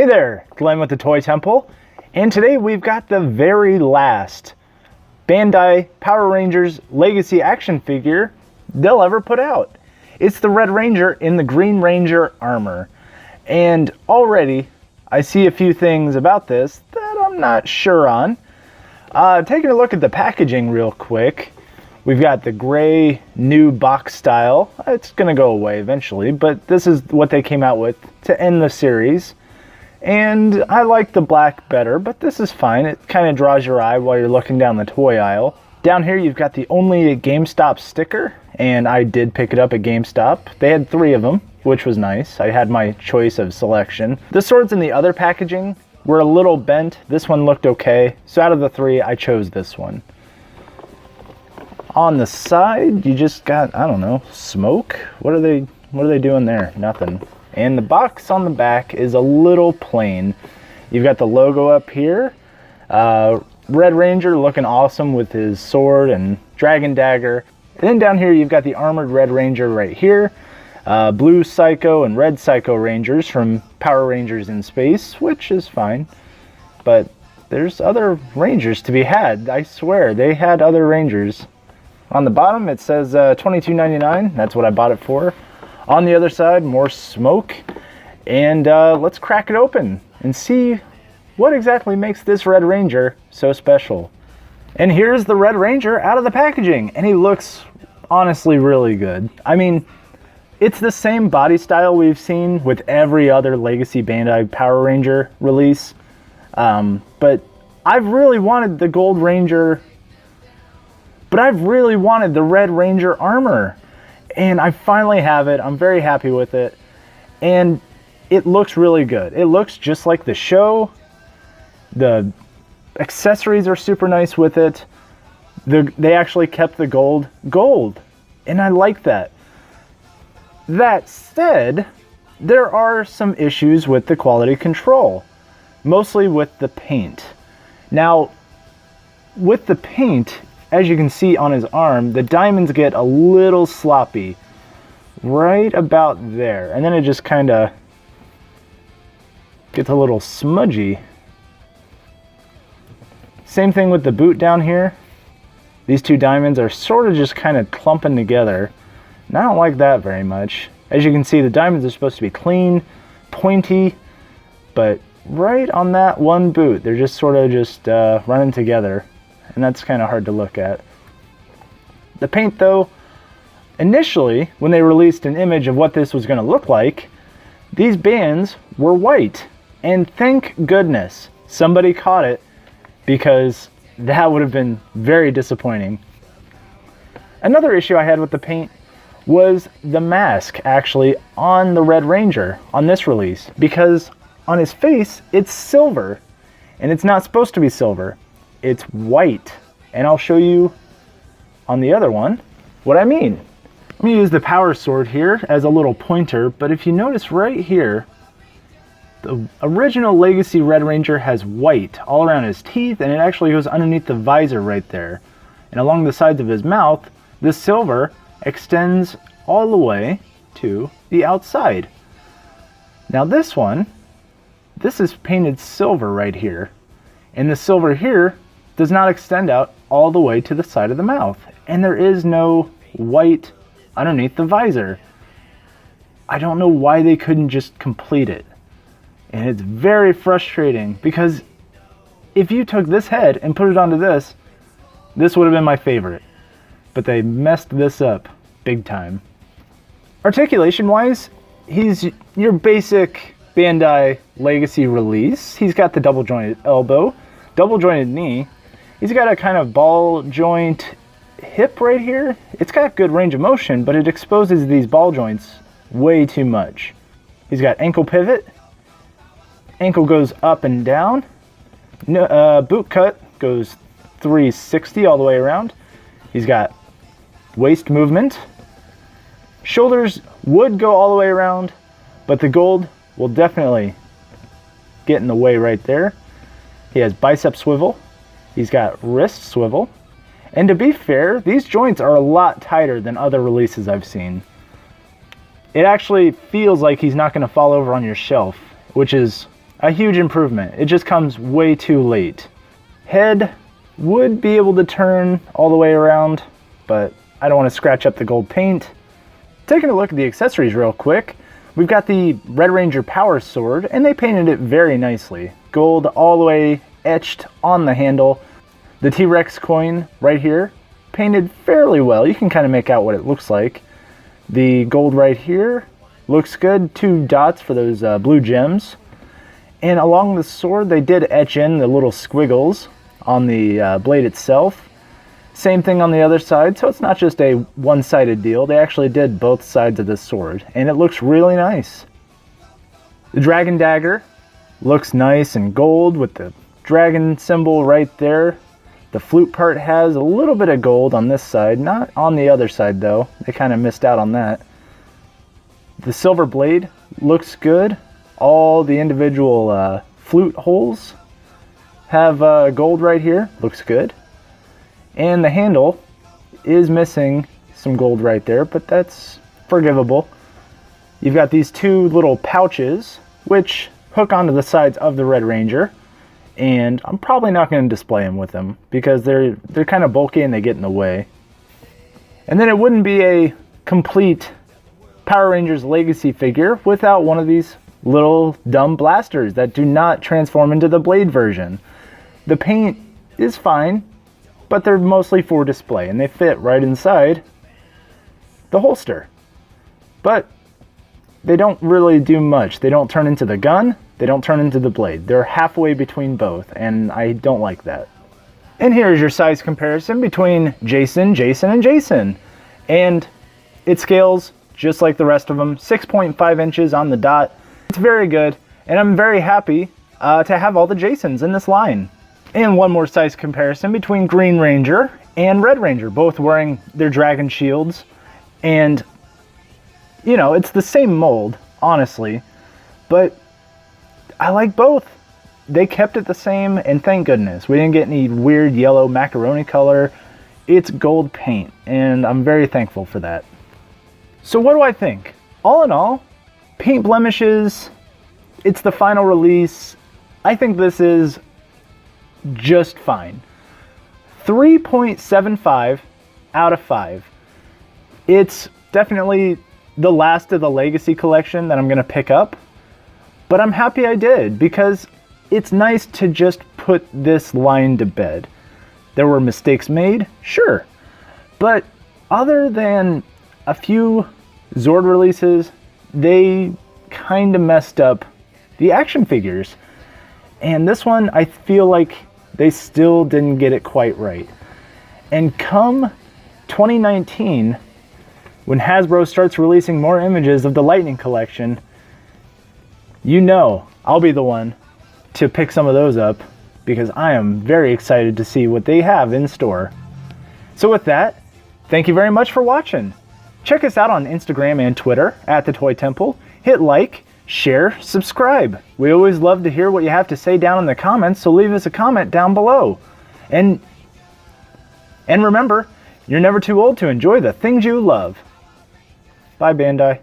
Hey there, Glenn with the Toy Temple, and today we've got the very last Bandai Power Rangers Legacy action figure they'll ever put out. It's the Red Ranger in the Green Ranger armor, and already I see a few things about this that I'm not sure on. Taking a look at the packaging real quick, we've got the gray new box style. It's gonna go away eventually, but this is what they came out with to end the series. And I like the black better, but this is fine. It kind of draws your eye while you're looking down the toy aisle. Down here you've got the only Gamestop sticker, and I did pick it up at Gamestop. They had 3 of them, which was nice. I had my choice of selection. The swords in the other packaging were a little bent. This one looked okay, so out of the 3 I chose this one. On the side you just got, I don't know, smoke? What are they doing there? Nothing. And the box on the back is a little plain. You've got the logo up here. Red Ranger looking awesome with his sword and dragon dagger. And then down here you've got the armored Red Ranger right here. Blue Psycho and Red Psycho Rangers from Power Rangers in Space, which is fine. But there's other Rangers to be had. I swear, they had other Rangers. On the bottom it says $22.99. That's what I bought it for. On the other side, more smoke, and let's crack it open and see what exactly makes this Red Ranger so special. And here's the Red Ranger out of the packaging, and he looks honestly really good. I mean, it's the same body style we've seen with every other Legacy Bandai Power Ranger release, but I've really wanted the Gold Ranger, but I've really wanted the Red Ranger armor. And I finally have it. I'm very happy with it. And it looks really good. It looks just like the show. The accessories are super nice with it. They actually kept the gold. And I like that. That said, there are some issues with the quality control. Mostly with the paint. Now, with the paint, as you can see on his arm, the diamonds get a little sloppy right about there, and then it just kind of gets a little smudgy. Same thing with the boot down here. These 2 diamonds are sort of just kind of clumping together, and I don't like that very much. As you can see, the diamonds are supposed to be clean, pointy, but right on that one boot, they're just sort of just running together. And that's kind of hard to look at. The paint though, initially when they released an image of what this was going to look like, these bands were white. And thank goodness somebody caught it, because that would have been very disappointing. Another issue I had with the paint was the mask actually on the Red Ranger on this release, because on his face it's silver and it's not supposed to be silver. It's white, and I'll show you on the other one what I mean. I'm going to use the power sword here as a little pointer, but if you notice right here, the original Legacy Red Ranger has white all around his teeth, and it actually goes underneath the visor right there. And along the sides of his mouth, the silver extends all the way to the outside. Now this one, this is painted silver right here, and the silver here does not extend out all the way to the side of the mouth. And there is no white underneath the visor. I don't know why they couldn't just complete it. And it's very frustrating, because if you took this head and put it onto this would have been my favorite. But they messed this up big time. Articulation wise, he's your basic Bandai Legacy release. He's got the double jointed elbow, double jointed knee. He's got a kind of ball joint hip right here. It's got good range of motion, but it exposes these ball joints way too much. He's got ankle pivot. Ankle goes up and down. Boot cut goes 360 all the way around. He's got waist movement. Shoulders would go all the way around, but the gold will definitely get in the way right there. He has bicep swivel. He's got wrist swivel. And to be fair, these joints are a lot tighter than other releases I've seen. It actually feels like he's not going to fall over on your shelf, which is A huge improvement. It just comes way too late. Head would be able to turn all the way around, but I don't want to scratch up the gold paint. Taking a look at the accessories real quick, we've got the Red Ranger Power Sword, and they painted it very nicely. Gold all the way etched on the handle. The T-Rex coin right here, painted fairly well. You can kind of make out what it looks like. The gold right here looks good. 2 dots for those blue gems. And along the sword, they did etch in the little squiggles on the blade itself. Same thing on the other side, so it's not just a one-sided deal. They actually did both sides of the sword, and it looks really nice. The dragon dagger looks nice and gold with the dragon symbol right there. The flute part has a little bit of gold on this side, not on the other side though. They kind of missed out on that. The silver blade looks good. All the individual flute holes have gold right here, looks good. And the handle is missing some gold right there, but that's forgivable. You've got these 2 little pouches, which hook onto the sides of the Red Ranger. And I'm probably not going to display them with them because they're kind of bulky and they get in the way. And then it wouldn't be a complete Power Rangers Legacy figure without one of these little dumb blasters that do not transform into the blade version. The paint is fine, but they're mostly for display and they fit right inside the holster. But they don't really do much. They don't turn into the gun, they don't turn into the blade. They're halfway between both, and I don't like that. And here's your size comparison between Jason, Jason, and Jason. And it scales just like the rest of them, 6.5 inches on the dot. It's very good, and I'm very happy to have all the Jasons in this line. And one more size comparison between Green Ranger and Red Ranger, both wearing their dragon shields. And, you know, it's the same mold, honestly, but I like both. They kept it the same, and thank goodness. We didn't get any weird yellow macaroni color. It's gold paint, and I'm very thankful for that. So what do I think? All in all, paint blemishes, it's the final release. I think this is just fine. 3.75 out of 5. It's definitely the last of the Legacy collection that I'm going to pick up. But I'm happy I did, because it's nice to just put this line to bed. There were mistakes made, sure. But other than a few Zord releases, they kind of messed up the action figures. And this one, I feel like they still didn't get it quite right. And come 2019, when Hasbro starts releasing more images of the Lightning Collection, you know I'll be the one to pick some of those up, because I am very excited to see what they have in store. So with that, thank you very much for watching. Check us out on Instagram and Twitter at The Toy Temple. Hit like, share, subscribe. We always love to hear what you have to say down in the comments, so leave us a comment down below. And remember, you're never too old to enjoy the things you love. Bye, Bandai.